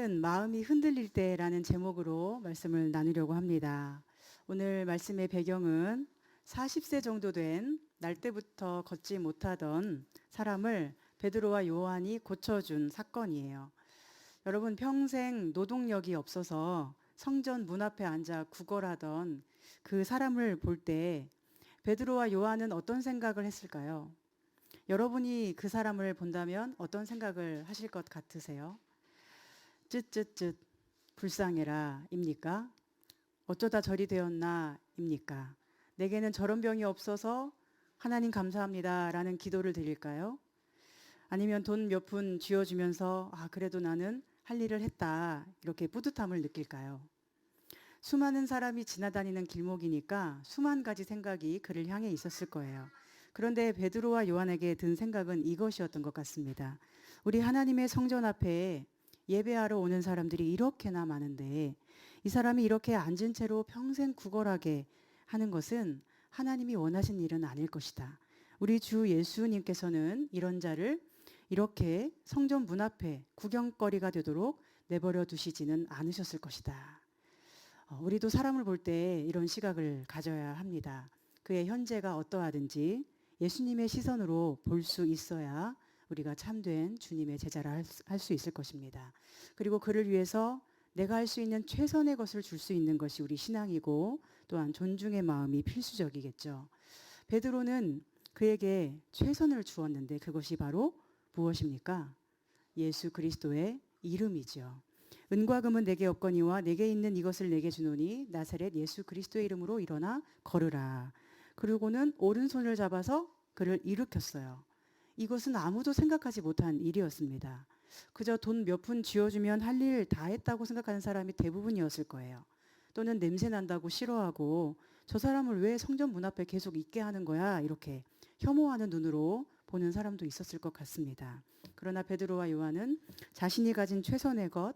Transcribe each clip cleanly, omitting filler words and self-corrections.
오늘은 마음이 흔들릴 때라는 제목으로 말씀을 나누려고 합니다. 오늘 말씀의 배경은 40세 정도 된 날 때부터 걷지 못하던 사람을 베드로와 요한이 고쳐준 사건이에요. 여러분, 평생 노동력이 없어서 성전 문 앞에 앉아 구걸하던 그 사람을 볼 때 베드로와 요한은 어떤 생각을 했을까요? 여러분이 그 사람을 본다면 어떤 생각을 하실 것 같으세요? 쯧쯧쯧 불쌍해라 입니까? 어쩌다 저리 되었나 입니까? 내게는 저런 병이 없어서 하나님 감사합니다 라는 기도를 드릴까요? 아니면 돈 몇 푼 쥐어주면서 그래도 나는 할 일을 했다 이렇게 뿌듯함을 느낄까요? 수많은 사람이 지나다니는 길목이니까 수만 가지 생각이 그를 향해 있었을 거예요. 그런데 베드로와 요한에게 든 생각은 이것이었던 것 같습니다. 우리 하나님의 성전 앞에 예배하러 오는 사람들이 이렇게나 많은데 이 사람이 이렇게 앉은 채로 평생 구걸하게 하는 것은 하나님이 원하신 일은 아닐 것이다. 우리 주 예수님께서는 이런 자를 이렇게 성전 문 앞에 구경거리가 되도록 내버려 두시지는 않으셨을 것이다. 우리도 사람을 볼 때 이런 시각을 가져야 합니다. 그의 현재가 어떠하든지 예수님의 시선으로 볼 수 있어야 우리가 참된 주님의 제자라 할 수 있을 것입니다. 그리고 그를 위해서 내가 할 수 있는 최선의 것을 줄 수 있는 것이 우리 신앙이고 또한 존중의 마음이 필수적이겠죠. 베드로는 그에게 최선을 주었는데 그것이 바로 무엇입니까? 예수 그리스도의 이름이죠. 은과 금은 내게 없거니와 내게 있는 이것을 내게 주노니 나사렛 예수 그리스도의 이름으로 일어나 걸으라. 그리고는 오른손을 잡아서 그를 일으켰어요. 이것은 아무도 생각하지 못한 일이었습니다. 그저 돈 몇 푼 쥐어주면 할 일 다 했다고 생각하는 사람이 대부분이었을 거예요. 또는 냄새 난다고 싫어하고 저 사람을 왜 성전 문 앞에 계속 있게 하는 거야 이렇게 혐오하는 눈으로 보는 사람도 있었을 것 같습니다. 그러나 베드로와 요한은 자신이 가진 최선의 것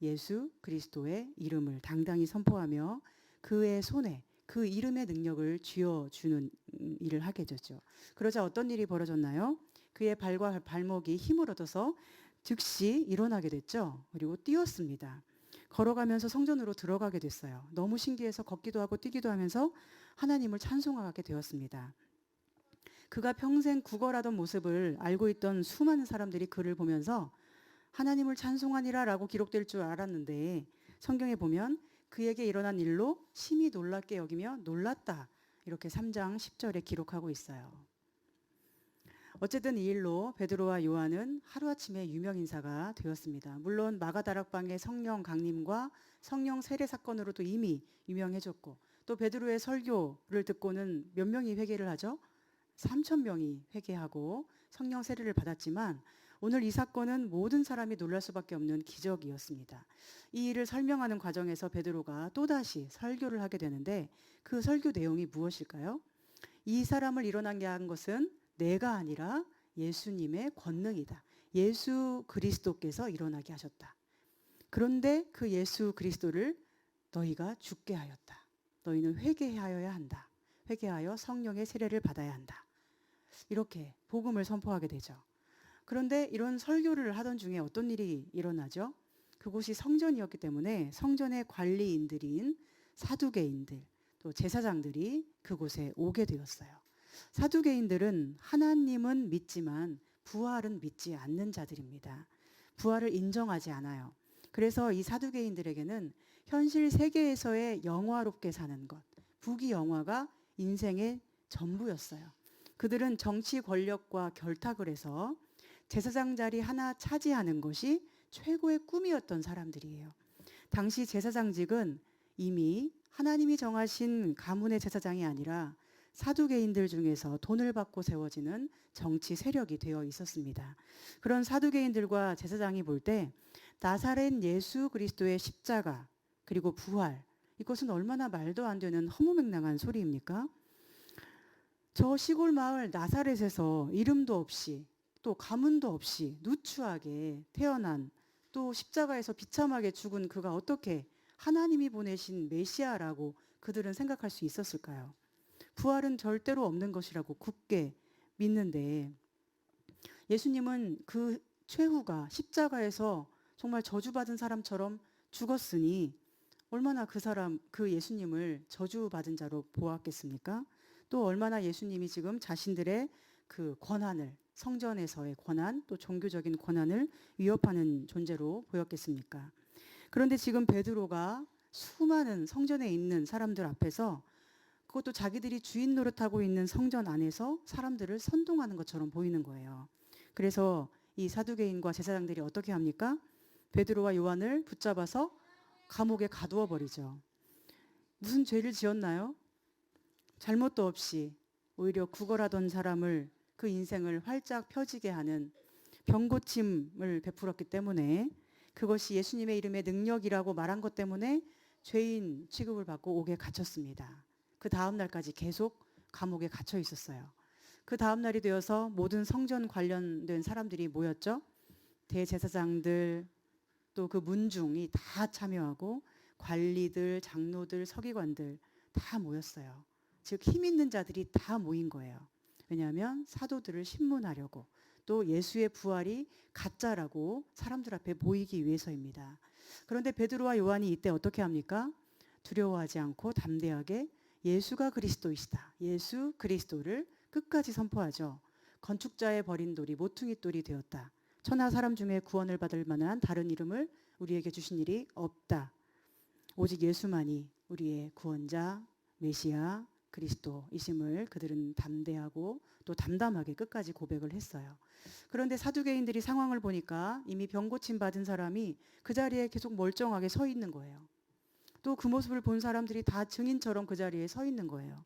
예수 그리스도의 이름을 당당히 선포하며 그의 손에 그 이름의 능력을 쥐어주는 일을 하게 되죠. 그러자 어떤 일이 벌어졌나요? 그의 발과 발목이 힘을 얻어서 즉시 일어나게 됐죠. 그리고 뛰었습니다. 걸어가면서 성전으로 들어가게 됐어요. 너무 신기해서 걷기도 하고 뛰기도 하면서 하나님을 찬송하게 되었습니다. 그가 평생 구걸하던 모습을 알고 있던 수많은 사람들이 그를 보면서 하나님을 찬송하니라 라고 기록될 줄 알았는데 성경에 보면 그에게 일어난 일로 심히 놀랍게 여기며 놀랐다. 이렇게 3장 10절에 기록하고 있어요. 어쨌든 이 일로 베드로와 요한은 하루아침에 유명인사가 되었습니다. 물론 마가다락방의 성령 강림과 성령 세례 사건으로도 이미 유명해졌고 또 베드로의 설교를 듣고는 몇 명이 회개를 하죠? 3,000명이 회개하고 성령 세례를 받았지만 오늘 이 사건은 모든 사람이 놀랄 수밖에 없는 기적이었습니다. 이 일을 설명하는 과정에서 베드로가 또다시 설교를 하게 되는데 그 설교 내용이 무엇일까요? 이 사람을 일어나게 한 것은 내가 아니라 예수님의 권능이다. 예수 그리스도께서 일어나게 하셨다. 그런데 그 예수 그리스도를 너희가 죽게 하였다. 너희는 회개하여야 한다. 회개하여 성령의 세례를 받아야 한다. 이렇게 복음을 선포하게 되죠. 그런데 이런 설교를 하던 중에 어떤 일이 일어나죠? 그곳이 성전이었기 때문에 성전의 관리인들인 사두개인들 또 제사장들이 그곳에 오게 되었어요. 사두개인들은 하나님은 믿지만 부활은 믿지 않는 자들입니다. 부활을 인정하지 않아요. 그래서 이 사두개인들에게는 현실 세계에서의 영화롭게 사는 것, 부귀영화가 인생의 전부였어요. 그들은 정치 권력과 결탁을 해서 제사장 자리 하나 차지하는 것이 최고의 꿈이었던 사람들이에요. 당시 제사장직은 이미 하나님이 정하신 가문의 제사장이 아니라 사두개인들 중에서 돈을 받고 세워지는 정치 세력이 되어 있었습니다. 그런 사두개인들과 제사장이 볼 때 나사렛 예수 그리스도의 십자가 그리고 부활 이것은 얼마나 말도 안 되는 허무맹랑한 소리입니까? 저 시골 마을 나사렛에서 이름도 없이 또 가문도 없이 누추하게 태어난 또 십자가에서 비참하게 죽은 그가 어떻게 하나님이 보내신 메시아라고 그들은 생각할 수 있었을까요? 부활은 절대로 없는 것이라고 굳게 믿는데 예수님은 그 최후가 십자가에서 정말 저주받은 사람처럼 죽었으니 얼마나 그 사람, 그 예수님을 저주받은 자로 보았겠습니까? 또 얼마나 예수님이 지금 자신들의 그 권한을, 성전에서의 권한, 또 종교적인 권한을 위협하는 존재로 보였겠습니까? 그런데 지금 베드로가 수많은 성전에 있는 사람들 앞에서, 그것도 자기들이 주인 노릇하고 있는 성전 안에서 사람들을 선동하는 것처럼 보이는 거예요. 그래서 이 사두개인과 제사장들이 어떻게 합니까? 베드로와 요한을 붙잡아서 감옥에 가두어 버리죠. 무슨 죄를 지었나요? 잘못도 없이 오히려 구걸하던 사람을, 그 인생을 활짝 펴지게 하는 병고침을 베풀었기 때문에, 그것이 예수님의 이름의 능력이라고 말한 것 때문에 죄인 취급을 받고 옥에 갇혔습니다. 그 다음 날까지 계속 감옥에 갇혀 있었어요. 그 다음 날이 되어서 모든 성전 관련된 사람들이 모였죠. 대제사장들, 또 그 문중이 다 참여하고 관리들, 장로들, 서기관들 다 모였어요. 즉 힘 있는 자들이 다 모인 거예요. 왜냐하면 사도들을 신문하려고, 또 예수의 부활이 가짜라고 사람들 앞에 보이기 위해서입니다. 그런데 베드로와 요한이 이때 어떻게 합니까? 두려워하지 않고 담대하게 예수가 그리스도이시다, 예수 그리스도를 끝까지 선포하죠. 건축자의 버린 돌이 모퉁이 돌이 되었다. 천하 사람 중에 구원을 받을 만한 다른 이름을 우리에게 주신 일이 없다. 오직 예수만이 우리의 구원자, 메시아, 그리스도이심을 그들은 담대하고 또 담담하게 끝까지 고백을 했어요. 그런데 사두개인들이 상황을 보니까 이미 병고침 받은 사람이 그 자리에 계속 멀쩡하게 서 있는 거예요. 또 그 모습을 본 사람들이 다 증인처럼 그 자리에 서 있는 거예요.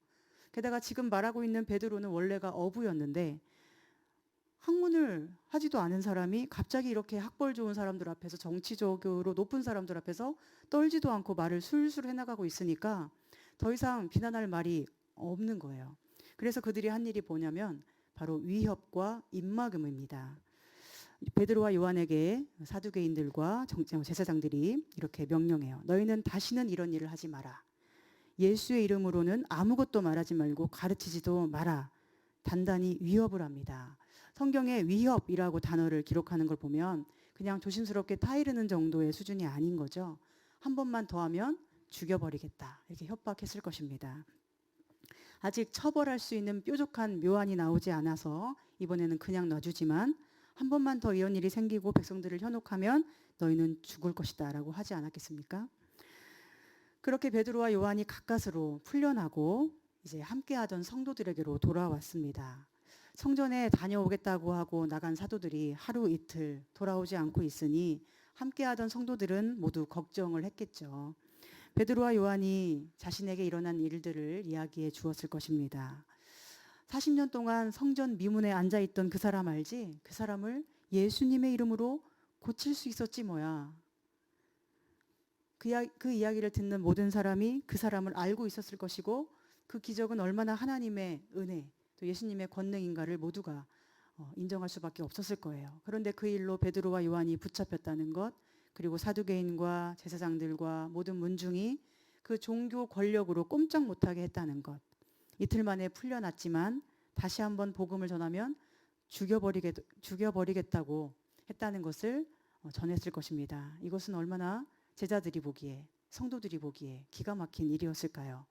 게다가 지금 말하고 있는 베드로는 원래가 어부였는데 학문을 하지도 않은 사람이 갑자기 이렇게 학벌 좋은 사람들 앞에서, 정치적으로 높은 사람들 앞에서 떨지도 않고 말을 술술 해나가고 있으니까 더 이상 비난할 말이 없는 거예요. 그래서 그들이 한 일이 뭐냐면 바로 위협과 입막음입니다. 베드로와 요한에게 사두개인들과 제사장들이 이렇게 명령해요. 너희는 다시는 이런 일을 하지 마라. 예수의 이름으로는 아무것도 말하지 말고 가르치지도 마라. 단단히 위협을 합니다. 성경에 위협이라고 단어를 기록하는 걸 보면 그냥 조심스럽게 타이르는 정도의 수준이 아닌 거죠. 한 번만 더 하면 죽여버리겠다, 이렇게 협박했을 것입니다. 아직 처벌할 수 있는 뾰족한 묘안이 나오지 않아서 이번에는 그냥 놔주지만, 한 번만 더 이런 일이 생기고 백성들을 현혹하면 너희는 죽을 것이다 라고 하지 않았겠습니까? 그렇게 베드로와 요한이 가까스로 풀려나고 이제 함께하던 성도들에게로 돌아왔습니다. 성전에 다녀오겠다고 하고 나간 사도들이 하루 이틀 돌아오지 않고 있으니 함께하던 성도들은 모두 걱정을 했겠죠. 베드로와 요한이 자신에게 일어난 일들을 이야기해 주었을 것입니다. 40년 동안 성전 미문에 앉아있던 그 사람 알지? 그 사람을 예수님의 이름으로 고칠 수 있었지 뭐야. 그 이야기를 듣는 모든 사람이 그 사람을 알고 있었을 것이고, 그 기적은 얼마나 하나님의 은혜, 또 예수님의 권능인가를 모두가 인정할 수밖에 없었을 거예요. 그런데 그 일로 베드로와 요한이 붙잡혔다는 것, 그리고 사두개인과 제사장들과 모든 문중이 그 종교 권력으로 꼼짝 못하게 했다는 것, 이틀 만에 풀려났지만 다시 한번 복음을 전하면 죽여버리겠다고 했다는 것을 전했을 것입니다. 이것은 얼마나 제자들이 보기에, 성도들이 보기에 기가 막힌 일이었을까요?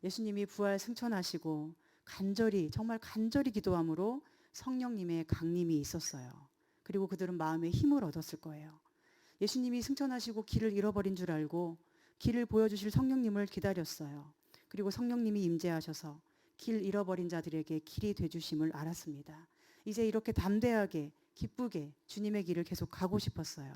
예수님이 부활 승천하시고 간절히, 정말 간절히 기도함으로 성령님의 강림이 있었어요. 그리고 그들은 마음의 힘을 얻었을 거예요. 예수님이 승천하시고 길을 잃어버린 줄 알고 길을 보여주실 성령님을 기다렸어요. 그리고 성령님이 임재하셔서 길 잃어버린 자들에게 길이 되주심을 알았습니다. 이제 이렇게 담대하게 기쁘게 주님의 길을 계속 가고 싶었어요.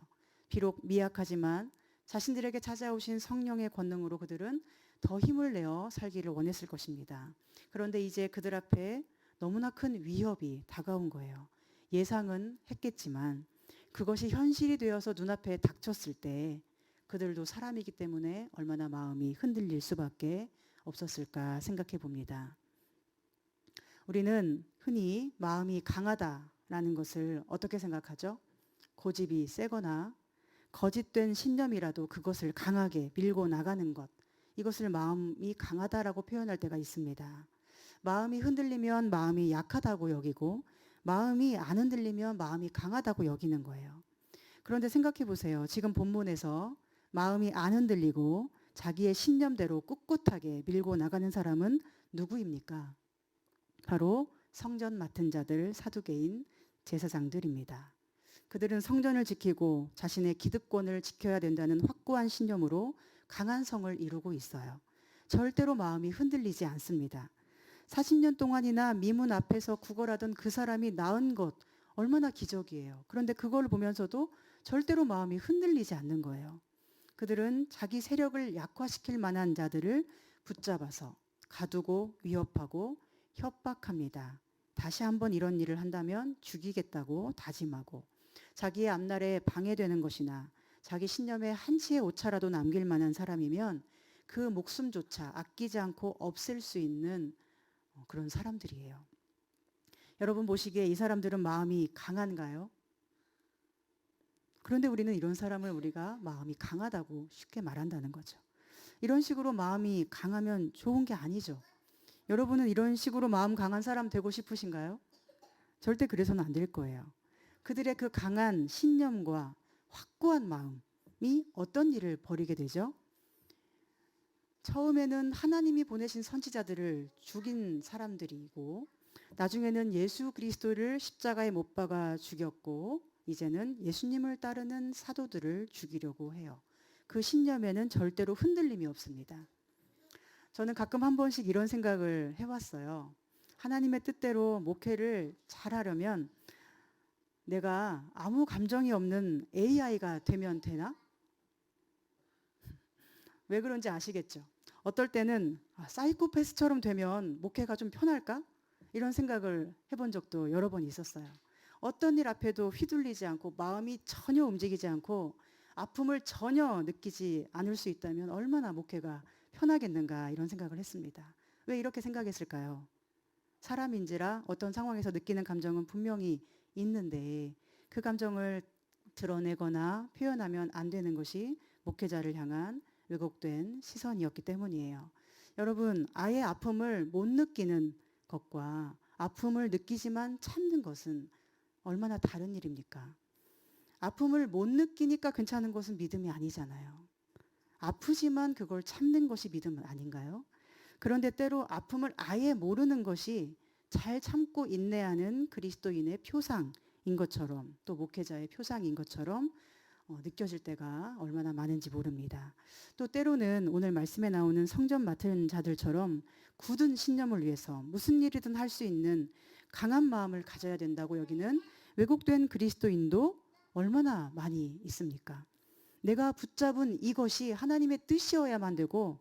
비록 미약하지만 자신들에게 찾아오신 성령의 권능으로 그들은 더 힘을 내어 살기를 원했을 것입니다. 그런데 이제 그들 앞에 너무나 큰 위협이 다가온 거예요. 예상은 했겠지만 그것이 현실이 되어서 눈앞에 닥쳤을 때 그들도 사람이기 때문에 얼마나 마음이 흔들릴 수밖에 없었을까 생각해 봅니다. 우리는 흔히 마음이 강하다라는 것을 어떻게 생각하죠? 고집이 세거나 거짓된 신념이라도 그것을 강하게 밀고 나가는 것, 이것을 마음이 강하다라고 표현할 때가 있습니다. 마음이 흔들리면 마음이 약하다고 여기고, 마음이 안 흔들리면 마음이 강하다고 여기는 거예요. 그런데 생각해 보세요. 지금 본문에서 마음이 안 흔들리고 자기의 신념대로 꿋꿋하게 밀고 나가는 사람은 누구입니까? 바로 성전 맡은 자들, 사두개인, 제사장들입니다. 그들은 성전을 지키고 자신의 기득권을 지켜야 된다는 확고한 신념으로 강한 성을 이루고 있어요. 절대로 마음이 흔들리지 않습니다. 40년 동안이나 미문 앞에서 구걸하던 그 사람이 나은 것 얼마나 기적이에요. 그런데 그걸 보면서도 절대로 마음이 흔들리지 않는 거예요. 그들은 자기 세력을 약화시킬 만한 자들을 붙잡아서 가두고 위협하고 협박합니다. 다시 한번 이런 일을 한다면 죽이겠다고 다짐하고 자기의 앞날에 방해되는 것이나 자기 신념에 한치의 오차라도 남길 만한 사람이면 그 목숨조차 아끼지 않고 없앨 수 있는 그런 사람들이에요. 여러분 보시기에 이 사람들은 마음이 강한가요? 그런데 우리는 이런 사람을 우리가 마음이 강하다고 쉽게 말한다는 거죠. 이런 식으로 마음이 강하면 좋은 게 아니죠. 여러분은 이런 식으로 마음 강한 사람 되고 싶으신가요? 절대 그래서는 안 될 거예요. 그들의 그 강한 신념과 확고한 마음이 어떤 일을 벌이게 되죠? 처음에는 하나님이 보내신 선지자들을 죽인 사람들이고 나중에는 예수 그리스도를 십자가에 못 박아 죽였고 이제는 예수님을 따르는 사도들을 죽이려고 해요. 그 신념에는 절대로 흔들림이 없습니다. 저는 가끔 한 번씩 이런 생각을 해왔어요. 하나님의 뜻대로 목회를 잘하려면 내가 아무 감정이 없는 AI가 되면 되나? 왜 그런지 아시겠죠? 어떨 때는 사이코패스처럼 되면 목회가 좀 편할까? 이런 생각을 해본 적도 여러 번 있었어요. 어떤 일 앞에도 휘둘리지 않고 마음이 전혀 움직이지 않고 아픔을 전혀 느끼지 않을 수 있다면 얼마나 목회가 편하겠는가 이런 생각을 했습니다. 왜 이렇게 생각했을까요? 사람인지라 어떤 상황에서 느끼는 감정은 분명히 있는데 그 감정을 드러내거나 표현하면 안 되는 것이 목회자를 향한 왜곡된 시선이었기 때문이에요. 여러분, 아예 아픔을 못 느끼는 것과 아픔을 느끼지만 참는 것은 얼마나 다른 일입니까? 아픔을 못 느끼니까 괜찮은 것은 믿음이 아니잖아요. 아프지만 그걸 참는 것이 믿음 아닌가요? 그런데 때로 아픔을 아예 모르는 것이 잘 참고 인내하는 그리스도인의 표상인 것처럼 또 목회자의 표상인 것처럼 느껴질 때가 얼마나 많은지 모릅니다. 또 때로는 오늘 말씀에 나오는 성전 맡은 자들처럼 굳은 신념을 위해서 무슨 일이든 할 수 있는 강한 마음을 가져야 된다고 여기는 왜곡된 그리스도인도 얼마나 많이 있습니까? 내가 붙잡은 이것이 하나님의 뜻이어야만 되고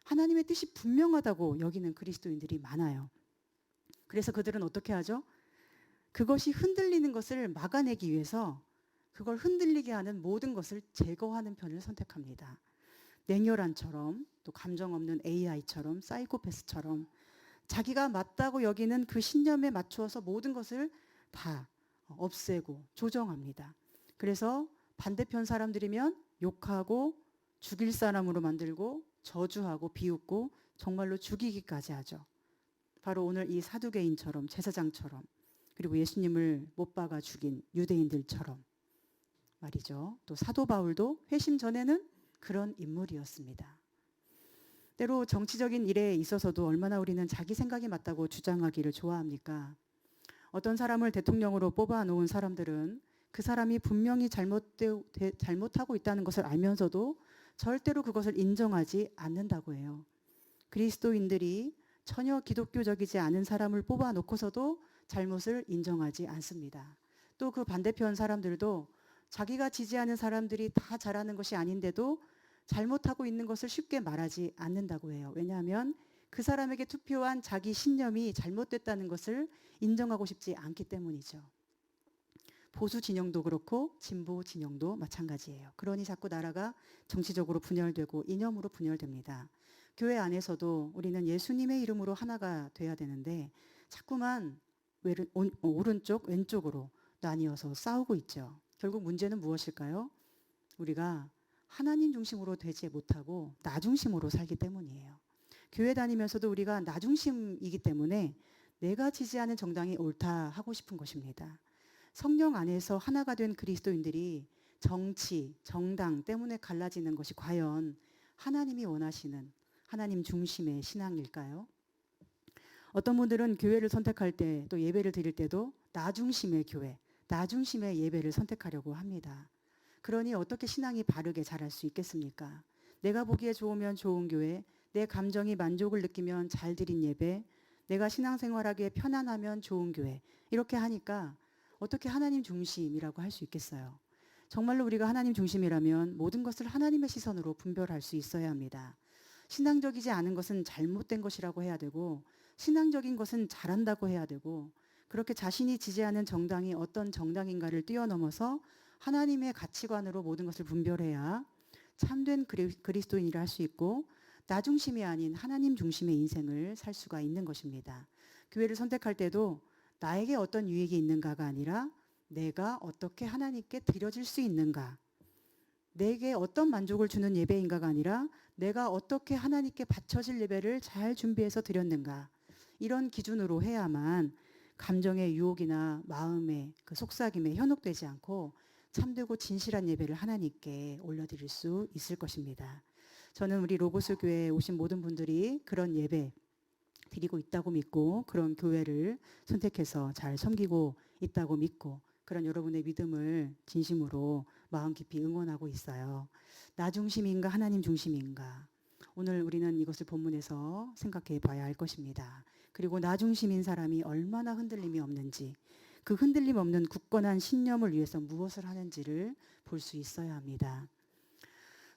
하나님의 뜻이 분명하다고 여기는 그리스도인들이 많아요. 그래서 그들은 어떻게 하죠? 그것이 흔들리는 것을 막아내기 위해서 그걸 흔들리게 하는 모든 것을 제거하는 편을 선택합니다. 냉혈한처럼 또 감정 없는 AI처럼 사이코패스처럼 자기가 맞다고 여기는 그 신념에 맞추어서 모든 것을 다 없애고 조정합니다. 그래서 반대편 사람들이면 욕하고 죽일 사람으로 만들고 저주하고 비웃고 정말로 죽이기까지 하죠. 바로 오늘 이 사두개인처럼 제사장처럼 그리고 예수님을 못 박아 죽인 유대인들처럼 말이죠. 또 사도 바울도 회심 전에는 그런 인물이었습니다. 때로 정치적인 일에 있어서도 얼마나 우리는 자기 생각이 맞다고 주장하기를 좋아합니까? 어떤 사람을 대통령으로 뽑아놓은 사람들은 그 사람이 분명히 잘못하고 있다는 것을 알면서도 절대로 그것을 인정하지 않는다고 해요. 그리스도인들이 전혀 기독교적이지 않은 사람을 뽑아놓고서도 잘못을 인정하지 않습니다. 또 그 반대편 사람들도 자기가 지지하는 사람들이 다 잘하는 것이 아닌데도 잘못하고 있는 것을 쉽게 말하지 않는다고 해요. 왜냐하면 그 사람에게 투표한 자기 신념이 잘못됐다는 것을 인정하고 싶지 않기 때문이죠. 보수 진영도 그렇고 진보 진영도 마찬가지예요. 그러니 자꾸 나라가 정치적으로 분열되고 이념으로 분열됩니다. 교회 안에서도 우리는 예수님의 이름으로 하나가 돼야 되는데 자꾸만 오른쪽 왼쪽으로 나뉘어서 싸우고 있죠. 결국 문제는 무엇일까요? 우리가 하나님 중심으로 되지 못하고 나 중심으로 살기 때문이에요. 교회 다니면서도 우리가 나 중심이기 때문에 내가 지지하는 정당이 옳다 하고 싶은 것입니다. 성령 안에서 하나가 된 그리스도인들이 정치, 정당 때문에 갈라지는 것이 과연 하나님이 원하시는 하나님 중심의 신앙일까요? 어떤 분들은 교회를 선택할 때 또 예배를 드릴 때도 나 중심의 교회, 나 중심의 예배를 선택하려고 합니다. 그러니 어떻게 신앙이 바르게 자랄 수 있겠습니까? 내가 보기에 좋으면 좋은 교회, 내 감정이 만족을 느끼면 잘 드린 예배, 내가 신앙생활하기에 편안하면 좋은 교회, 이렇게 하니까 어떻게 하나님 중심이라고 할 수 있겠어요? 정말로 우리가 하나님 중심이라면 모든 것을 하나님의 시선으로 분별할 수 있어야 합니다. 신앙적이지 않은 것은 잘못된 것이라고 해야 되고, 신앙적인 것은 잘한다고 해야 되고, 그렇게 자신이 지지하는 정당이 어떤 정당인가를 뛰어넘어서 하나님의 가치관으로 모든 것을 분별해야 참된 그리스도인이라 할 수 있고, 나 중심이 아닌 하나님 중심의 인생을 살 수가 있는 것입니다. 교회를 선택할 때도 나에게 어떤 유익이 있는가가 아니라 내가 어떻게 하나님께 드려질 수 있는가, 내게 어떤 만족을 주는 예배인가가 아니라 내가 어떻게 하나님께 바쳐질 예배를 잘 준비해서 드렸는가, 이런 기준으로 해야만 감정의 유혹이나 마음의 그 속삭임에 현혹되지 않고 참되고 진실한 예배를 하나님께 올려드릴 수 있을 것입니다. 저는 우리 로고스 교회에 오신 모든 분들이 그런 예배 드리고 있다고 믿고, 그런 교회를 선택해서 잘 섬기고 있다고 믿고, 그런 여러분의 믿음을 진심으로 마음 깊이 응원하고 있어요. 나 중심인가 하나님 중심인가, 오늘 우리는 이것을 본문에서 생각해 봐야 할 것입니다. 그리고 나 중심인 사람이 얼마나 흔들림이 없는지, 그 흔들림 없는 굳건한 신념을 위해서 무엇을 하는지를 볼 수 있어야 합니다.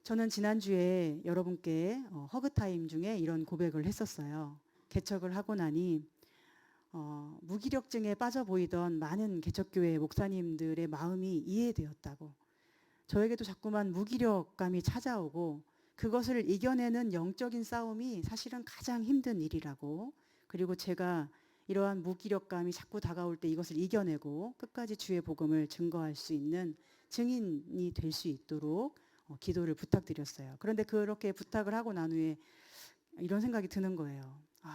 저는 지난주에 여러분께 허그타임 중에 이런 고백을 했었어요. 개척을 하고 나니 무기력증에 빠져 보이던 많은 개척교회 목사님들의 마음이 이해되었다고, 저에게도 자꾸만 무기력감이 찾아오고 그것을 이겨내는 영적인 싸움이 사실은 가장 힘든 일이라고, 그리고 제가 이러한 무기력감이 자꾸 다가올 때 이것을 이겨내고 끝까지 주의 복음을 증거할 수 있는 증인이 될 수 있도록 기도를 부탁드렸어요. 그런데 그렇게 부탁을 하고 난 후에 이런 생각이 드는 거예요.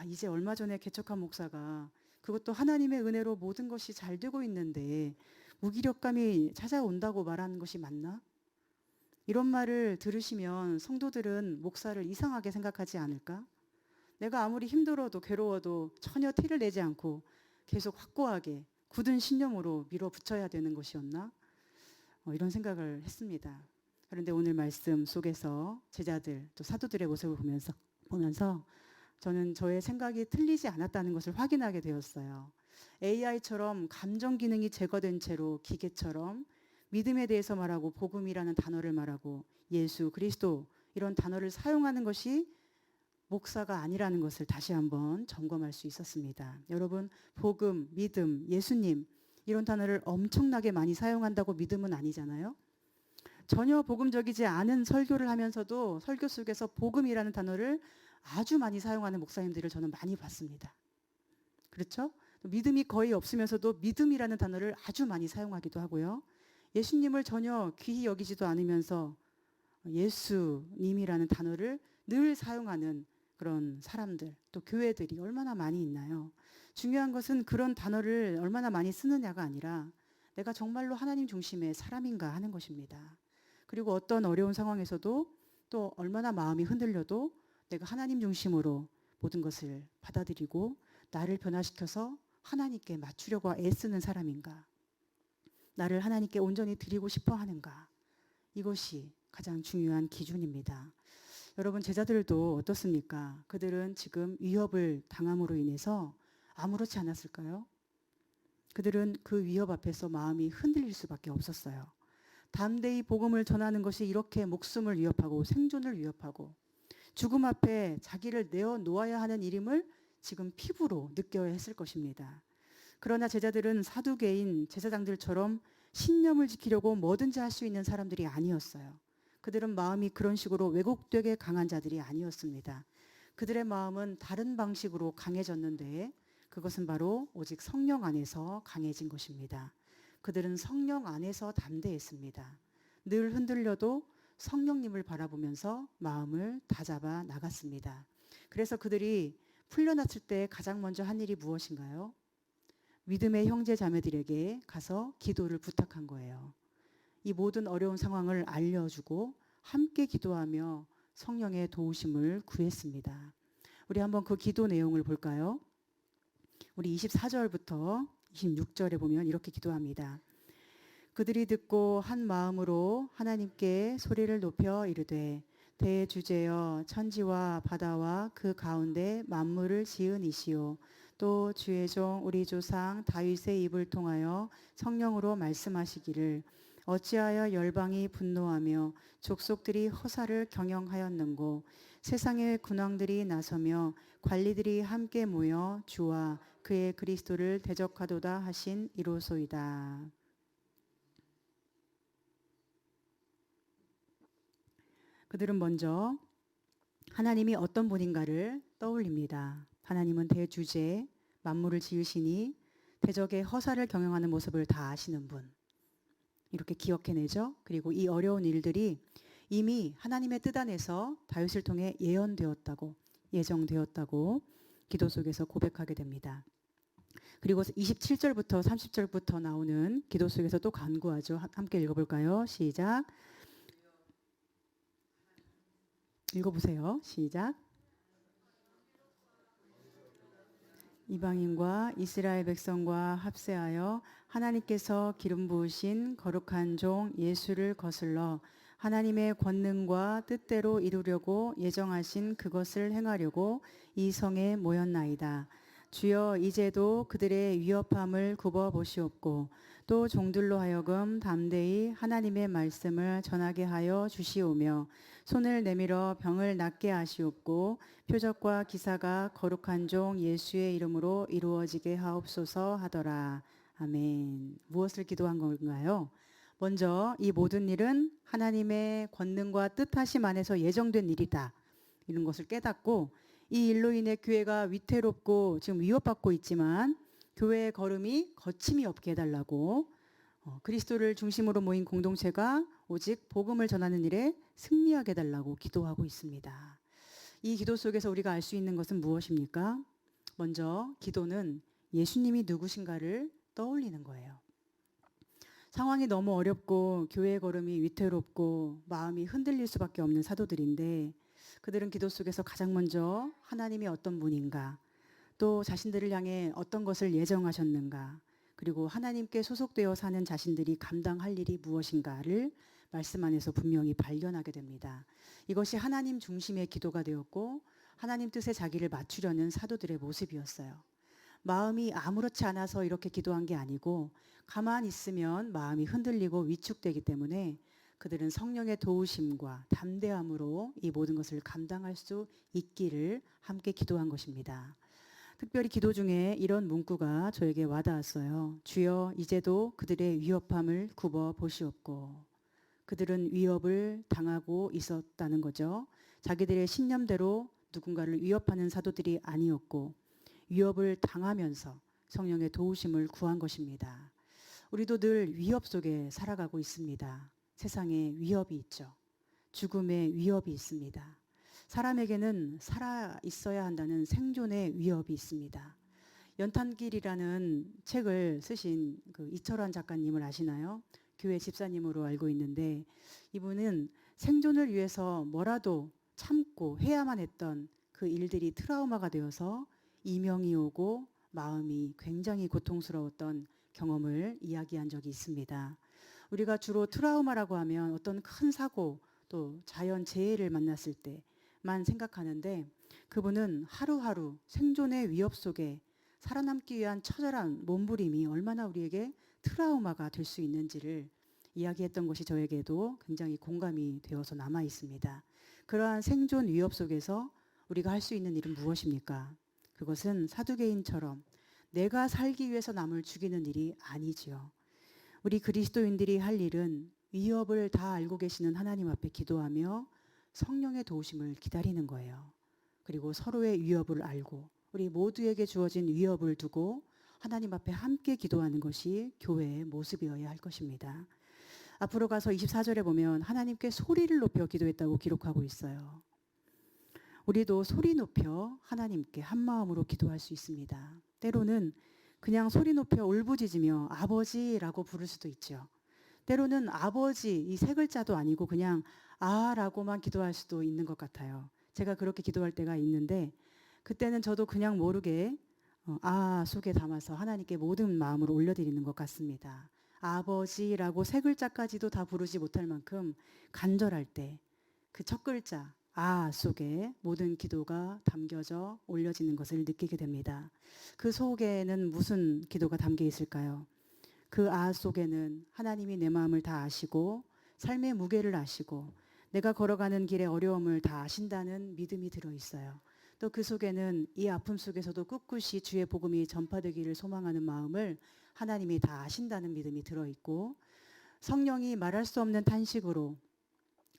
이제 얼마 전에 개척한 목사가 그것도 하나님의 은혜로 모든 것이 잘 되고 있는데 무기력감이 찾아온다고 말하는 것이 맞나? 이런 말을 들으시면 성도들은 목사를 이상하게 생각하지 않을까? 내가 아무리 힘들어도 괴로워도 전혀 티를 내지 않고 계속 확고하게 굳은 신념으로 밀어붙여야 되는 것이었나? 이런 생각을 했습니다. 그런데 오늘 말씀 속에서 제자들 또 사도들의 모습을 보면서 저는 저의 생각이 틀리지 않았다는 것을 확인하게 되었어요. AI처럼 감정 기능이 제거된 채로 기계처럼 믿음에 대해서 말하고 복음이라는 단어를 말하고 예수, 그리스도 이런 단어를 사용하는 것이 목사가 아니라는 것을 다시 한번 점검할 수 있었습니다. 여러분, 복음, 믿음, 예수님 이런 단어를 엄청나게 많이 사용한다고 믿음은 아니잖아요. 전혀 복음적이지 않은 설교를 하면서도 설교 속에서 복음이라는 단어를 아주 많이 사용하는 목사님들을 저는 많이 봤습니다. 그렇죠? 믿음이 거의 없으면서도 믿음이라는 단어를 아주 많이 사용하기도 하고요. 예수님을 전혀 귀히 여기지도 않으면서 예수님이라는 단어를 늘 사용하는 그런 사람들, 또 교회들이 얼마나 많이 있나요? 중요한 것은 그런 단어를 얼마나 많이 쓰느냐가 아니라 내가 정말로 하나님 중심의 사람인가 하는 것입니다. 그리고 어떤 어려운 상황에서도 또 얼마나 마음이 흔들려도 내가 하나님 중심으로 모든 것을 받아들이고 나를 변화시켜서 하나님께 맞추려고 애쓰는 사람인가, 나를 하나님께 온전히 드리고 싶어 하는가, 이것이 가장 중요한 기준입니다. 여러분, 제자들도 어떻습니까? 그들은 지금 위협을 당함으로 인해서 아무렇지 않았을까요? 그들은 그 위협 앞에서 마음이 흔들릴 수밖에 없었어요. 담대히 복음을 전하는 것이 이렇게 목숨을 위협하고 생존을 위협하고 죽음 앞에 자기를 내어놓아야 하는 일임을 지금 피부로 느껴야 했을 것입니다. 그러나 제자들은 사두개인 제사장들처럼 신념을 지키려고 뭐든지 할 수 있는 사람들이 아니었어요. 그들은 마음이 그런 식으로 왜곡되게 강한 자들이 아니었습니다. 그들의 마음은 다른 방식으로 강해졌는데 그것은 바로 오직 성령 안에서 강해진 것입니다. 그들은 성령 안에서 담대했습니다. 늘 흔들려도 성령님을 바라보면서 마음을 다잡아 나갔습니다. 그래서 그들이 풀려났을 때 가장 먼저 한 일이 무엇인가요? 믿음의 형제 자매들에게 가서 기도를 부탁한 거예요. 이 모든 어려운 상황을 알려주고 함께 기도하며 성령의 도우심을 구했습니다. 우리 한번 그 기도 내용을 볼까요? 우리 24절부터 26절에 보면 이렇게 기도합니다. 그들이 듣고 한 마음으로 하나님께 소리를 높여 이르되 대주제여 천지와 바다와 그 가운데 만물을 지은 이시오 또 주의 종 우리 조상 다윗의 입을 통하여 성령으로 말씀하시기를 어찌하여 열방이 분노하며 족속들이 허사를 경영하였는고 세상의 군왕들이 나서며 관리들이 함께 모여 주와 그의 그리스도를 대적하도다 하신 이로소이다. 그들은 먼저 하나님이 어떤 분인가를 떠올립니다. 하나님은 대주제, 만물을 지으시니 대적의 허사를 경영하는 모습을 다 아시는 분. 이렇게 기억해내죠. 그리고 이 어려운 일들이 이미 하나님의 뜻 안에서 다윗을 통해 예정되었다고 기도 속에서 고백하게 됩니다. 그리고 27절부터 30절부터 나오는 기도 속에서 또 간구하죠. 함께 읽어볼까요? 시작. 읽어보세요. 시작. 이방인과 이스라엘 백성과 합세하여 하나님께서 기름 부으신 거룩한 종 예수를 거슬러 하나님의 권능과 뜻대로 이루려고 예정하신 그것을 행하려고 이 성에 모였나이다. 주여 이제도 그들의 위협함을 굽어 보시옵고 또 종들로 하여금 담대히 하나님의 말씀을 전하게 하여 주시오며 손을 내밀어 병을 낫게 하시옵고 표적과 기사가 거룩한 종 예수의 이름으로 이루어지게 하옵소서 하더라. 아멘. 무엇을 기도한 건가요? 먼저 이 모든 일은 하나님의 권능과 뜻하심 안에서 예정된 일이다. 이런 것을 깨닫고 이 일로 인해 교회가 위태롭고 지금 위협받고 있지만 교회의 걸음이 거침이 없게 해달라고 그리스도를 중심으로 모인 공동체가 오직 복음을 전하는 일에 승리하게 해달라고 기도하고 있습니다. 이 기도 속에서 우리가 알 수 있는 것은 무엇입니까? 먼저 기도는 예수님이 누구신가를 떠올리는 거예요. 상황이 너무 어렵고 교회의 걸음이 위태롭고 마음이 흔들릴 수밖에 없는 사도들인데 그들은 기도 속에서 가장 먼저 하나님이 어떤 분인가, 또 자신들을 향해 어떤 것을 예정하셨는가, 그리고 하나님께 소속되어 사는 자신들이 감당할 일이 무엇인가를 말씀 안에서 분명히 발견하게 됩니다. 이것이 하나님 중심의 기도가 되었고 하나님 뜻에 자기를 맞추려는 사도들의 모습이었어요. 마음이 아무렇지 않아서 이렇게 기도한 게 아니고 가만히 있으면 마음이 흔들리고 위축되기 때문에 그들은 성령의 도우심과 담대함으로 이 모든 것을 감당할 수 있기를 함께 기도한 것입니다. 특별히 기도 중에 이런 문구가 저에게 와닿았어요. 주여 이제도 그들의 위협함을 굽어 보시옵고. 그들은 위협을 당하고 있었다는 거죠. 자기들의 신념대로 누군가를 위협하는 사도들이 아니었고 위협을 당하면서 성령의 도우심을 구한 것입니다. 우리도 늘 위협 속에 살아가고 있습니다. 세상에 위협이 있죠. 죽음의 위협이 있습니다. 사람에게는 살아 있어야 한다는 생존의 위협이 있습니다. 연탄길이라는 책을 쓰신 그 이철환 작가님을 아시나요? 교회 집사님으로 알고 있는데 이분은 생존을 위해서 뭐라도 참고 해야만 했던 그 일들이 트라우마가 되어서 이명이 오고 마음이 굉장히 고통스러웠던 경험을 이야기한 적이 있습니다. 우리가 주로 트라우마라고 하면 어떤 큰 사고 또 자연 재해를 만났을 때만 생각하는데 그분은 하루하루 생존의 위협 속에 살아남기 위한 처절한 몸부림이 얼마나 우리에게 트라우마가 될 수 있는지를 이야기했던 것이 저에게도 굉장히 공감이 되어서 남아 있습니다. 그러한 생존 위협 속에서 우리가 할 수 있는 일은 무엇입니까? 그것은 사두개인처럼 내가 살기 위해서 남을 죽이는 일이 아니지요. 우리 그리스도인들이 할 일은 위협을 다 알고 계시는 하나님 앞에 기도하며 성령의 도우심을 기다리는 거예요. 그리고 서로의 위협을 알고 우리 모두에게 주어진 위협을 두고 하나님 앞에 함께 기도하는 것이 교회의 모습이어야 할 것입니다. 앞으로 가서 24절에 보면 하나님께 소리를 높여 기도했다고 기록하고 있어요. 우리도 소리 높여 하나님께 한 마음으로 기도할 수 있습니다. 때로는 그냥 소리 높여 울부짖으며 아버지라고 부를 수도 있죠. 때로는 아버지 이 세 글자도 아니고 그냥 아라고만 기도할 수도 있는 것 같아요. 제가 그렇게 기도할 때가 있는데 그때는 저도 그냥 모르게 아 속에 담아서 하나님께 모든 마음을 올려드리는 것 같습니다. 아버지라고 세 글자까지도 다 부르지 못할 만큼 간절할 때 그 첫 글자 아 속에 모든 기도가 담겨져 올려지는 것을 느끼게 됩니다. 그 속에는 무슨 기도가 담겨 있을까요? 그 아 속에는 하나님이 내 마음을 다 아시고 삶의 무게를 아시고 내가 걸어가는 길의 어려움을 다 아신다는 믿음이 들어 있어요. 또 그 속에는 이 아픔 속에서도 꿋꿋이 주의 복음이 전파되기를 소망하는 마음을 하나님이 다 아신다는 믿음이 들어 있고 성령이 말할 수 없는 탄식으로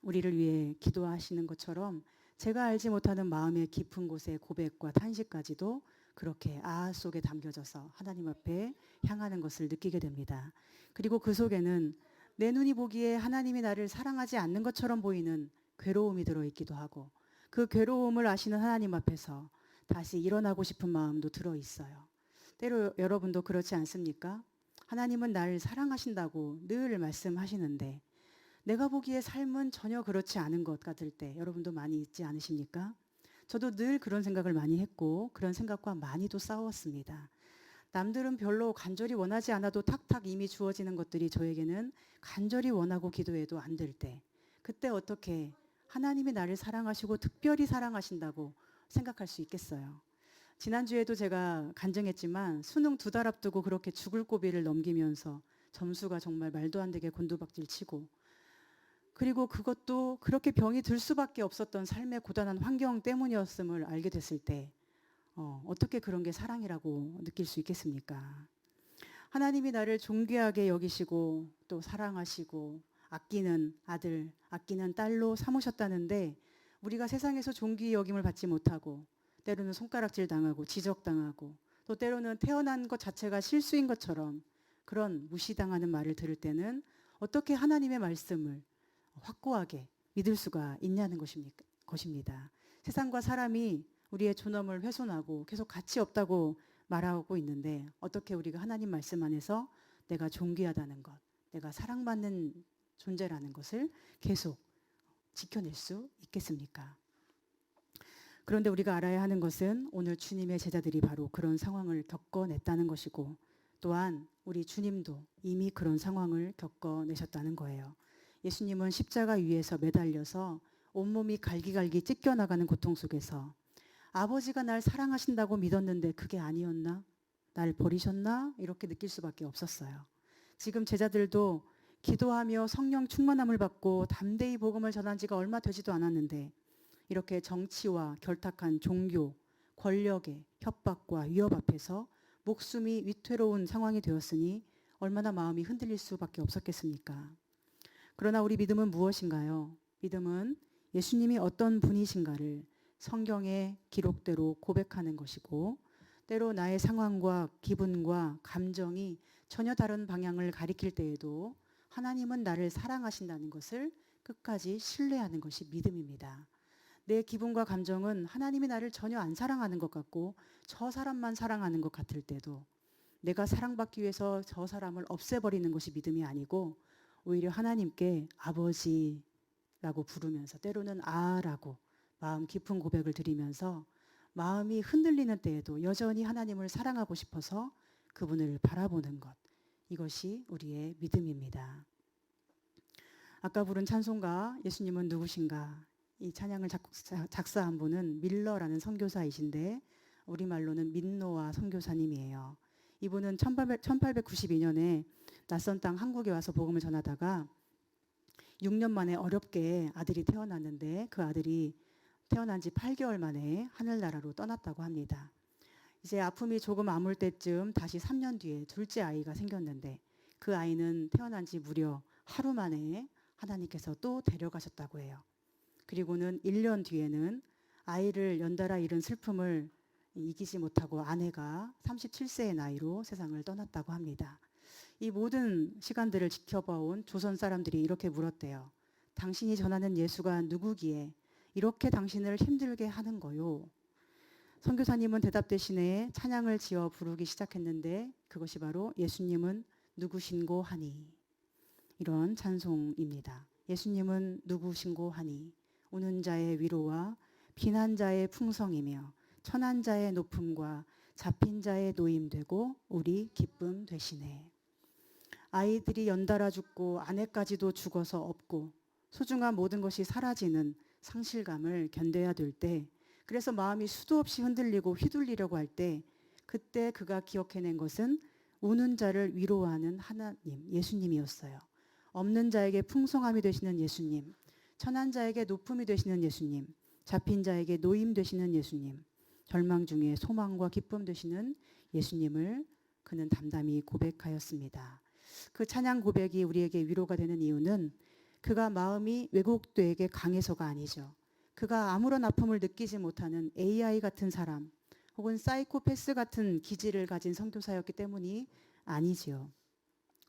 우리를 위해 기도하시는 것처럼 제가 알지 못하는 마음의 깊은 곳의 고백과 탄식까지도 그렇게 아 속에 담겨져서 하나님 앞에 향하는 것을 느끼게 됩니다. 그리고 그 속에는 내 눈이 보기에 하나님이 나를 사랑하지 않는 것처럼 보이는 괴로움이 들어있기도 하고 그 괴로움을 아시는 하나님 앞에서 다시 일어나고 싶은 마음도 들어있어요. 때로 여러분도 그렇지 않습니까? 하나님은 나를 사랑하신다고 늘 말씀하시는데 내가 보기에 삶은 전혀 그렇지 않은 것 같을 때 여러분도 많이 있지 않으십니까? 저도 늘 그런 생각을 많이 했고 그런 생각과 많이도 싸웠습니다. 남들은 별로 간절히 원하지 않아도 탁탁 이미 주어지는 것들이 저에게는 간절히 원하고 기도해도 안 될 때, 그때 어떻게 하나님이 나를 사랑하시고 특별히 사랑하신다고 생각할 수 있겠어요? 지난주에도 제가 간증했지만 수능 2달 앞두고 그렇게 죽을 고비를 넘기면서 점수가 정말 말도 안 되게 곤두박질 치고 그리고 그것도 그렇게 병이 들 수밖에 없었던 삶의 고단한 환경 때문이었음을 알게 됐을 때 어떻게 그런 게 사랑이라고 느낄 수 있겠습니까? 하나님이 나를 존귀하게 여기시고 또 사랑하시고 아끼는 아들, 아끼는 딸로 삼으셨다는데 우리가 세상에서 존귀 여김을 받지 못하고 때로는 손가락질 당하고 지적당하고 또 때로는 태어난 것 자체가 실수인 것처럼 그런 무시당하는 말을 들을 때는 어떻게 하나님의 말씀을 확고하게 믿을 수가 있냐는 것입니다. 세상과 사람이 우리의 존엄을 훼손하고 계속 가치 없다고 말하고 있는데 어떻게 우리가 하나님 말씀 안에서 내가 존귀하다는 것, 내가 사랑받는 존재라는 것을 계속 지켜낼 수 있겠습니까? 그런데 우리가 알아야 하는 것은 오늘 주님의 제자들이 바로 그런 상황을 겪어냈다는 것이고 또한 우리 주님도 이미 그런 상황을 겪어내셨다는 거예요. 예수님은 십자가 위에서 매달려서 온몸이 갈기갈기 찢겨나가는 고통 속에서 아버지가 날 사랑하신다고 믿었는데 그게 아니었나? 날 버리셨나? 이렇게 느낄 수밖에 없었어요. 지금 제자들도 기도하며 성령 충만함을 받고 담대히 복음을 전한 지가 얼마 되지도 않았는데 이렇게 정치와 결탁한 종교, 권력의 협박과 위협 앞에서 목숨이 위태로운 상황이 되었으니 얼마나 마음이 흔들릴 수밖에 없었겠습니까? 그러나 우리 믿음은 무엇인가요? 믿음은 예수님이 어떤 분이신가를 성경의 기록대로 고백하는 것이고 때로 나의 상황과 기분과 감정이 전혀 다른 방향을 가리킬 때에도 하나님은 나를 사랑하신다는 것을 끝까지 신뢰하는 것이 믿음입니다. 내 기분과 감정은 하나님이 나를 전혀 안 사랑하는 것 같고 저 사람만 사랑하는 것 같을 때도 내가 사랑받기 위해서 저 사람을 없애버리는 것이 믿음이 아니고 오히려 하나님께 아버지라고 부르면서 때로는 아라고 마음 깊은 고백을 드리면서 마음이 흔들리는 때에도 여전히 하나님을 사랑하고 싶어서 그분을 바라보는 것, 이것이 우리의 믿음입니다. 아까 부른 찬송가 예수님은 누구신가, 이 찬양을 작사한 분은 밀러라는 선교사이신데 우리말로는 민노아 선교사님이에요. 이분은 1892년에 낯선 땅 한국에 와서 복음을 전하다가 6년 만에 어렵게 아들이 태어났는데 그 아들이 태어난 지 8개월 만에 하늘나라로 떠났다고 합니다. 이제 아픔이 조금 아물 때쯤 다시 3년 뒤에 둘째 아이가 생겼는데 그 아이는 태어난 지 무려 하루 만에 하나님께서 또 데려가셨다고 해요. 그리고는 1년 뒤에는 아이를 연달아 잃은 슬픔을 이기지 못하고 아내가 37세의 나이로 세상을 떠났다고 합니다. 이 모든 시간들을 지켜봐온 조선 사람들이 이렇게 물었대요. 당신이 전하는 예수가 누구기에 이렇게 당신을 힘들게 하는 거요? 선교사님은 대답 대신에 찬양을 지어 부르기 시작했는데 그것이 바로 예수님은 누구신고 하니. 이런 찬송입니다. 예수님은 누구신고 하니 우는 자의 위로와 비난 자의 풍성이며 천한 자의 높음과 잡힌 자의 노임되고 우리 기쁨 되시네. 아이들이 연달아 죽고 아내까지도 죽어서 없고 소중한 모든 것이 사라지는 상실감을 견뎌야 될 때, 그래서 마음이 수도 없이 흔들리고 휘둘리려고 할 때, 그때 그가 기억해낸 것은 우는 자를 위로하는 하나님, 예수님이었어요. 없는 자에게 풍성함이 되시는 예수님, 천한 자에게 높음이 되시는 예수님, 잡힌 자에게 노임 되시는 예수님, 절망 중에 소망과 기쁨 되시는 예수님을 그는 담담히 고백하였습니다. 그 찬양 고백이 우리에게 위로가 되는 이유는 그가 마음이 왜곡되게 강해서가 아니죠. 그가 아무런 아픔을 느끼지 못하는 AI 같은 사람 혹은 사이코패스 같은 기질을 가진 선교사였기 때문이 아니지요.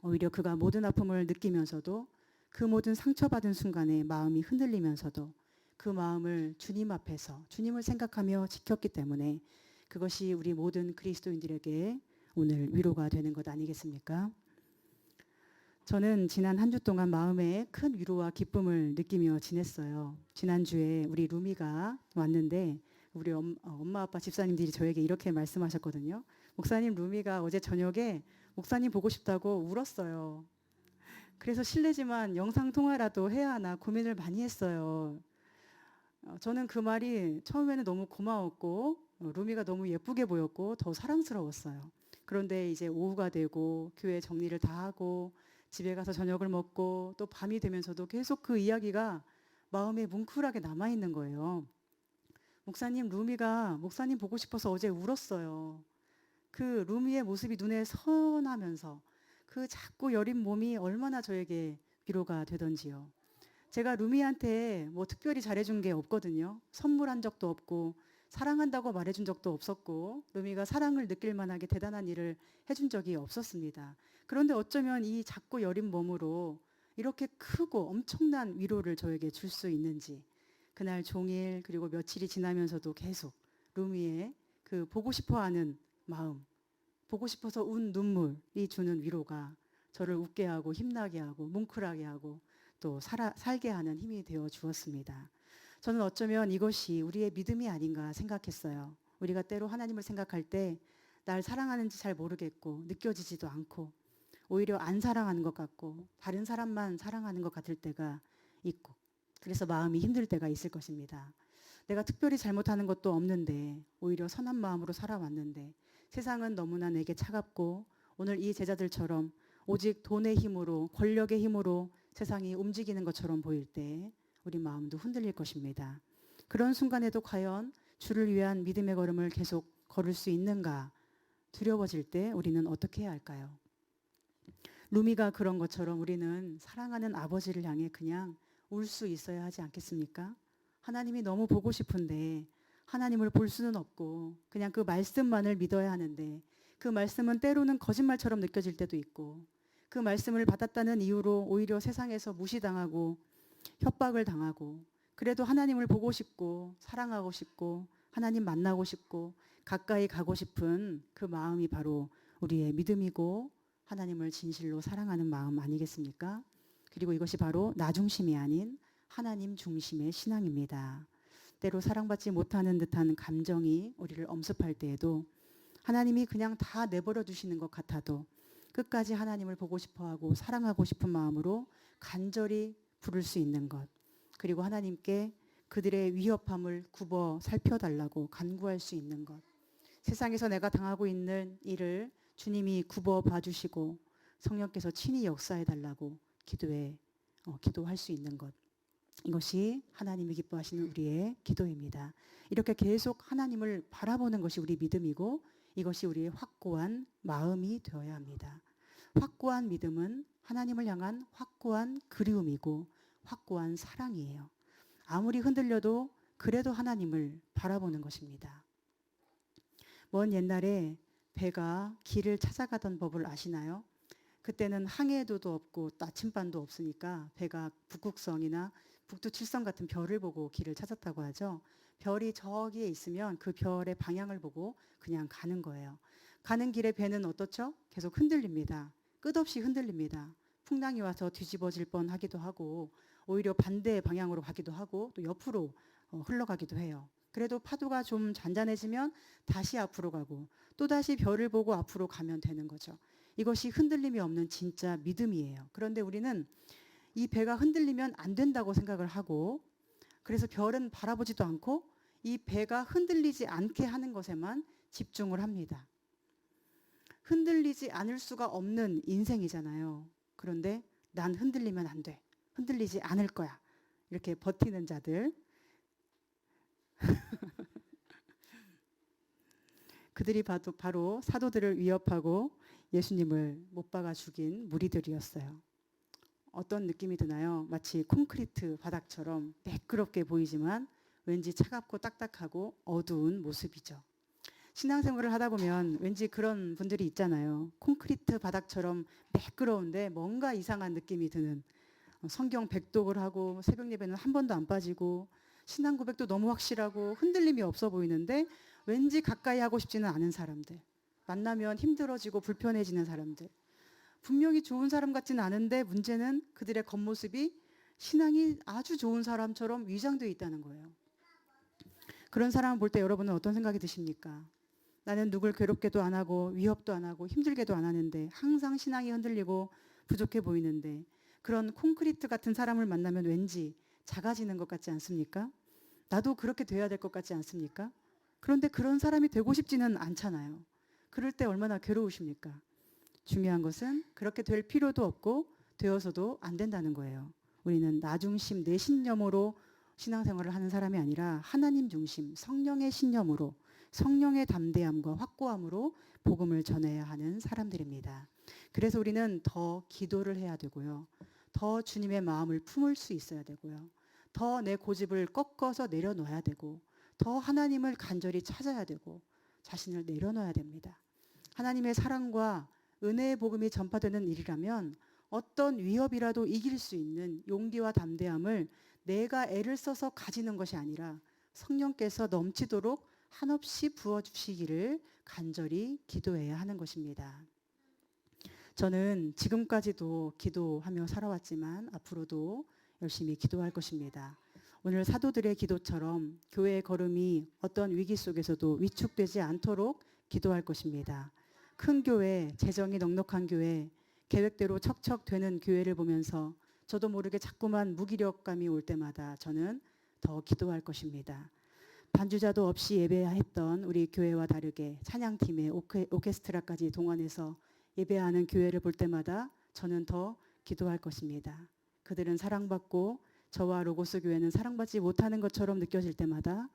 오히려 그가 모든 아픔을 느끼면서도 그 모든 상처받은 순간에 마음이 흔들리면서도 그 마음을 주님 앞에서 주님을 생각하며 지켰기 때문에 그것이 우리 모든 그리스도인들에게 오늘 위로가 되는 것 아니겠습니까? 저는 지난 한 주 동안 마음에 큰 위로와 기쁨을 느끼며 지냈어요. 지난주에 우리 루미가 왔는데 우리 엄마 아빠 집사님들이 저에게 이렇게 말씀하셨거든요. 목사님, 루미가 어제 저녁에 목사님 보고 싶다고 울었어요. 그래서 실례지만 영상통화라도 해야 하나 고민을 많이 했어요. 저는 그 말이 처음에는 너무 고마웠고 루미가 너무 예쁘게 보였고 더 사랑스러웠어요. 그런데 이제 오후가 되고 교회 정리를 다 하고 집에 가서 저녁을 먹고 또 밤이 되면서도 계속 그 이야기가 마음에 뭉클하게 남아있는 거예요. 목사님, 루미가 목사님 보고 싶어서 어제 울었어요. 그 루미의 모습이 눈에 선하면서 그 작고 여린 몸이 얼마나 저에게 위로가 되던지요. 제가 루미한테 뭐 특별히 잘해준 게 없거든요. 선물한 적도 없고 사랑한다고 말해준 적도 없었고 루미가 사랑을 느낄 만하게 대단한 일을 해준 적이 없었습니다. 그런데 어쩌면 이 작고 여린 몸으로 이렇게 크고 엄청난 위로를 저에게 줄 수 있는지, 그날 종일 그리고 며칠이 지나면서도 계속 루미의 그 보고 싶어하는 마음, 보고 싶어서 운 눈물이 주는 위로가 저를 웃게 하고 힘나게 하고 뭉클하게 하고 또 살게 하는 힘이 되어 주었습니다. 저는 어쩌면 이것이 우리의 믿음이 아닌가 생각했어요. 우리가 때로 하나님을 생각할 때 날 사랑하는지 잘 모르겠고 느껴지지도 않고 오히려 안 사랑하는 것 같고 다른 사람만 사랑하는 것 같을 때가 있고, 그래서 마음이 힘들 때가 있을 것입니다. 내가 특별히 잘못하는 것도 없는데 오히려 선한 마음으로 살아왔는데 세상은 너무나 내게 차갑고 오늘 이 제자들처럼 오직 돈의 힘으로 권력의 힘으로 세상이 움직이는 것처럼 보일 때 우리 마음도 흔들릴 것입니다. 그런 순간에도 과연 주를 위한 믿음의 걸음을 계속 걸을 수 있는가 두려워질 때 우리는 어떻게 해야 할까요? 루미가 그런 것처럼 우리는 사랑하는 아버지를 향해 그냥 울 수 있어야 하지 않겠습니까? 하나님이 너무 보고 싶은데 하나님을 볼 수는 없고 그냥 그 말씀만을 믿어야 하는데 그 말씀은 때로는 거짓말처럼 느껴질 때도 있고 그 말씀을 받았다는 이유로 오히려 세상에서 무시당하고 협박을 당하고, 그래도 하나님을 보고 싶고 사랑하고 싶고 하나님 만나고 싶고 가까이 가고 싶은 그 마음이 바로 우리의 믿음이고 하나님을 진실로 사랑하는 마음 아니겠습니까? 그리고 이것이 바로 나 중심이 아닌 하나님 중심의 신앙입니다. 때로 사랑받지 못하는 듯한 감정이 우리를 엄습할 때에도 하나님이 그냥 다 내버려 두시는 것 같아도 끝까지 하나님을 보고 싶어하고 사랑하고 싶은 마음으로 간절히 부를 수 있는 것, 그리고 하나님께 그들의 위협함을 굽어 살펴달라고 간구할 수 있는 것, 세상에서 내가 당하고 있는 일을 주님이 굽어 봐주시고 성령께서 친히 역사해달라고 기도할 수 있는 것, 이것이 하나님이 기뻐하시는 우리의 기도입니다. 이렇게 계속 하나님을 바라보는 것이 우리 믿음이고 이것이 우리의 확고한 마음이 되어야 합니다. 확고한 믿음은 하나님을 향한 확고한 그리움이고 확고한 사랑이에요. 아무리 흔들려도 그래도 하나님을 바라보는 것입니다. 먼 옛날에 배가 길을 찾아가던 법을 아시나요? 그때는 항해도도 없고 나침반도 없으니까 배가 북극성이나 북두칠성 같은 별을 보고 길을 찾았다고 하죠. 별이 저기에 있으면 그 별의 방향을 보고 그냥 가는 거예요. 가는 길에 배는 어떻죠? 계속 흔들립니다. 끝없이 흔들립니다. 풍랑이 와서 뒤집어질 뻔하기도 하고 오히려 반대 방향으로 가기도 하고 또 옆으로 흘러가기도 해요. 그래도 파도가 좀 잔잔해지면 다시 앞으로 가고 또다시 별을 보고 앞으로 가면 되는 거죠. 이것이 흔들림이 없는 진짜 믿음이에요. 그런데 우리는 이 배가 흔들리면 안 된다고 생각을 하고 그래서 별은 바라보지도 않고 이 배가 흔들리지 않게 하는 것에만 집중을 합니다. 흔들리지 않을 수가 없는 인생이잖아요. 그런데 난 흔들리면 안 돼. 흔들리지 않을 거야. 이렇게 버티는 자들. 그들이 바로 사도들을 위협하고 예수님을 못 박아 죽인 무리들이었어요. 어떤 느낌이 드나요? 마치 콘크리트 바닥처럼 매끄럽게 보이지만 왠지 차갑고 딱딱하고 어두운 모습이죠. 신앙생활을 하다 보면 왠지 그런 분들이 있잖아요. 콘크리트 바닥처럼 매끄러운데 뭔가 이상한 느낌이 드는, 성경 백독을 하고 새벽 예배는 한 번도 안 빠지고 신앙 고백도 너무 확실하고 흔들림이 없어 보이는데 왠지 가까이 하고 싶지는 않은 사람들, 만나면 힘들어지고 불편해지는 사람들, 분명히 좋은 사람 같지는 않은데 문제는 그들의 겉모습이 신앙이 아주 좋은 사람처럼 위장되어 있다는 거예요. 그런 사람을 볼 때 여러분은 어떤 생각이 드십니까? 나는 누굴 괴롭게도 안 하고 위협도 안 하고 힘들게도 안 하는데 항상 신앙이 흔들리고 부족해 보이는데 그런 콘크리트 같은 사람을 만나면 왠지 작아지는 것 같지 않습니까? 나도 그렇게 돼야 될 것 같지 않습니까? 그런데 그런 사람이 되고 싶지는 않잖아요. 그럴 때 얼마나 괴로우십니까? 중요한 것은 그렇게 될 필요도 없고 되어서도 안 된다는 거예요. 우리는 나 중심 내 신념으로 신앙생활을 하는 사람이 아니라 하나님 중심 성령의 신념으로 성령의 담대함과 확고함으로 복음을 전해야 하는 사람들입니다. 그래서 우리는 더 기도를 해야 되고요. 더 주님의 마음을 품을 수 있어야 되고요. 더 내 고집을 꺾어서 내려놓아야 되고 더 하나님을 간절히 찾아야 되고 자신을 내려놓아야 됩니다. 하나님의 사랑과 은혜의 복음이 전파되는 일이라면 어떤 위협이라도 이길 수 있는 용기와 담대함을 내가 애를 써서 가지는 것이 아니라 성령께서 넘치도록 한없이 부어주시기를 간절히 기도해야 하는 것입니다. 저는 지금까지도 기도하며 살아왔지만 앞으로도 열심히 기도할 것입니다. 오늘 사도들의 기도처럼 교회의 걸음이 어떤 위기 속에서도 위축되지 않도록 기도할 것입니다. 큰 교회, 재정이 넉넉한 교회, 계획대로 척척 되는 교회를 보면서 저도 모르게 자꾸만 무기력감이 올 때마다 저는 더 기도할 것입니다. 반주자도 없이 예배했던 우리 교회와 다르게 찬양팀의 오케스트라까지 동원해서 예배하는 교회를 볼 때마다 저는 더 기도할 것입니다. 그들은 사랑받고 저와 로고스 교회는 사랑받지 못하는 것처럼 느껴질 때마다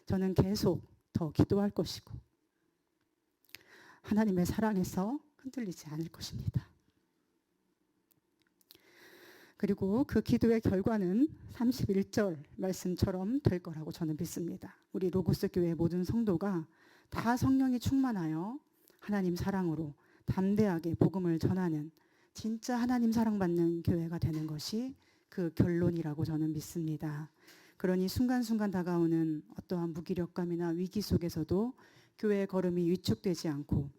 저는 계속 더 기도할 것이고 하나님의 사랑에서 흔들리지 않을 것입니다. 그리고 그 기도의 결과는 31절 말씀처럼 될 거라고 저는 믿습니다. 우리 로고스 교회 모든 성도가 다 성령이 충만하여 하나님 사랑으로 담대하게 복음을 전하는 진짜 하나님 사랑받는 교회가 되는 것이 그 결론이라고 저는 믿습니다. 그러니 순간순간 다가오는 어떠한 무기력감이나 위기 속에서도 교회의 걸음이 위축되지 않고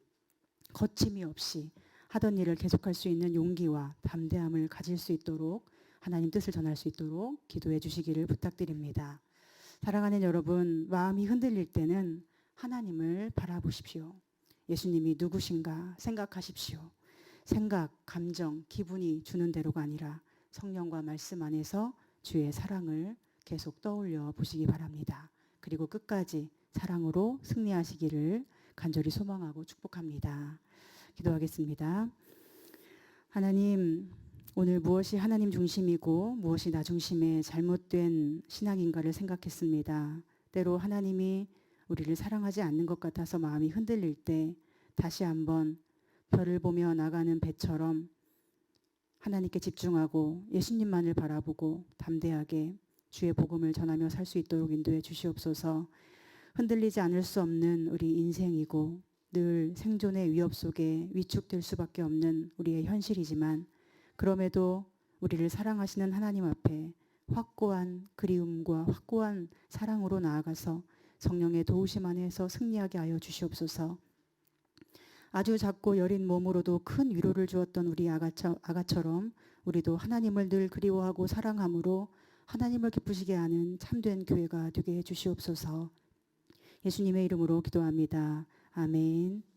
거침이 없이 하던 일을 계속할 수 있는 용기와 담대함을 가질 수 있도록 하나님 뜻을 전할 수 있도록 기도해 주시기를 부탁드립니다. 사랑하는 여러분, 마음이 흔들릴 때는 하나님을 바라보십시오. 예수님이 누구신가 생각하십시오. 생각, 감정, 기분이 주는 대로가 아니라 성령과 말씀 안에서 주의 사랑을 계속 떠올려 보시기 바랍니다. 그리고 끝까지 사랑으로 승리하시기를 간절히 소망하고 축복합니다. 기도하겠습니다. 하나님, 오늘 무엇이 하나님 중심이고 무엇이 나 중심의 잘못된 신앙인가를 생각했습니다. 때로 하나님이 우리를 사랑하지 않는 것 같아서 마음이 흔들릴 때 다시 한번 별을 보며 나가는 배처럼 하나님께 집중하고 예수님만을 바라보고 담대하게 주의 복음을 전하며 살 수 있도록 인도해 주시옵소서. 흔들리지 않을 수 없는 우리 인생이고 늘 생존의 위협 속에 위축될 수밖에 없는 우리의 현실이지만 그럼에도 우리를 사랑하시는 하나님 앞에 확고한 그리움과 확고한 사랑으로 나아가서 성령의 도우심 안에서 승리하게 하여 주시옵소서. 아주 작고 여린 몸으로도 큰 위로를 주었던 우리 아가처럼 우리도 하나님을 늘 그리워하고 사랑함으로 하나님을 기쁘시게 하는 참된 교회가 되게 해 주시옵소서. 예수님의 이름으로 기도합니다. 아멘.